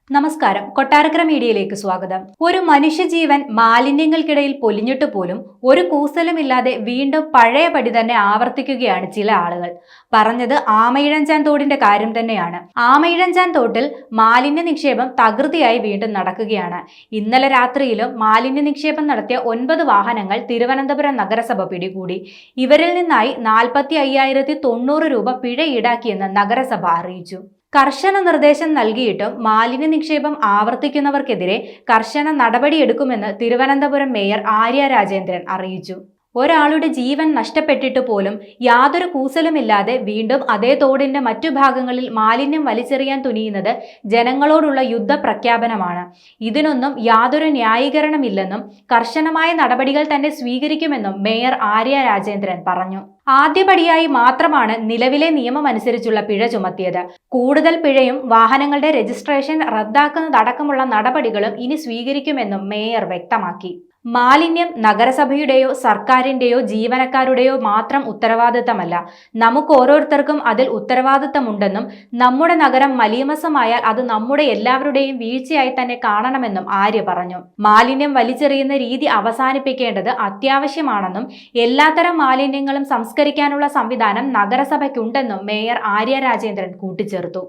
നമസ്കാരം, കൊട്ടാരക്കര മീഡിയയിലേക്ക് സ്വാഗതം. ഒരു മനുഷ്യജീവൻ മാലിന്യങ്ങൾക്കിടയിൽ പൊലിഞ്ഞിട്ട് പോലും ഒരു കൂസലുമില്ലാതെ വീണ്ടും പഴയപടി തന്നെ ആവർത്തിക്കുകയാണ് ചില ആളുകൾ. പറഞ്ഞത് ആമയിഴഞ്ചാൻ തോടിന്റെ കാര്യം തന്നെയാണ്. ആമയിഴഞ്ചാൻ തോട്ടിൽ മാലിന്യ നിക്ഷേപം തകൃതിയായി വീണ്ടും നടക്കുകയാണ്. ഇന്നലെ രാത്രിയിലും മാലിന്യ നിക്ഷേപം നടത്തിയ 9 വാഹനങ്ങൾ തിരുവനന്തപുരം നഗരസഭ പിടികൂടി. ഇവരിൽ നിന്നായി 45,090 രൂപ പിഴ ഈടാക്കിയെന്ന് നഗരസഭ അറിയിച്ചു. കർശന നിർദ്ദേശം നൽകിയിട്ടും മാലിന്യ നിക്ഷേപം ആവർത്തിക്കുന്നവർക്കെതിരെ കർശന നടപടിയെടുക്കുമെന്ന് തിരുവനന്തപുരം മേയർ ആര്യ രാജേന്ദ്രൻ അറിയിച്ചു. ഒരാളുടെ ജീവൻ നഷ്ടപ്പെട്ടിട്ട് പോലും യാതൊരു കൂസലുമില്ലാതെ വീണ്ടും അതേ തോടിന്റെ മറ്റു ഭാഗങ്ങളിൽ മാലിന്യം വലിച്ചെറിയാൻ തുനിയുന്നത് ജനങ്ങളോടുള്ള യുദ്ധപ്രഖ്യാപനമാണ്. ഇതിനൊന്നും യാതൊരു ന്യായീകരണമില്ലെന്നും കർശനമായ നടപടികൾ തന്നെ സ്വീകരിക്കുമെന്നും മേയർ ആര്യ രാജേന്ദ്രൻ പറഞ്ഞു. ആദ്യപടിയായി മാത്രമാണ് നിലവിലെ നിയമമനുസരിച്ചുള്ള പിഴ ചുമത്തിയത്. കൂടുതൽ പിഴയും വാഹനങ്ങളുടെ രജിസ്ട്രേഷൻ റദ്ദാക്കുന്നതടക്കമുള്ള നടപടികളും ഇനി സ്വീകരിക്കുമെന്നും മേയർ വ്യക്തമാക്കി. മാലിന്യം നഗരസഭയുടെയോ സർക്കാരിന്റെയോ ജീവനക്കാരുടെയോ മാത്രം ഉത്തരവാദിത്തമല്ല. നമുക്ക് ഓരോരുത്തർക്കും അതിൽ ഉത്തരവാദിത്തമുണ്ടെന്നും നമ്മുടെ നഗരം മലീമസമായാൽ അത് നമ്മുടെ എല്ലാവരുടെയും വീഴ്ചയായി തന്നെ കാണണമെന്നും ആര്യ പറഞ്ഞു. മാലിന്യം വലിച്ചെറിയുന്ന രീതി അവസാനിപ്പിക്കേണ്ടത് അത്യാവശ്യമാണെന്നും എല്ലാത്തരം മാലിന്യങ്ങളും സംസ്കരിക്കാനുള്ള സംവിധാനം നഗരസഭയ്ക്കുണ്ടെന്നും മേയർ ആര്യ രാജേന്ദ്രൻ കൂട്ടിച്ചേർത്തു.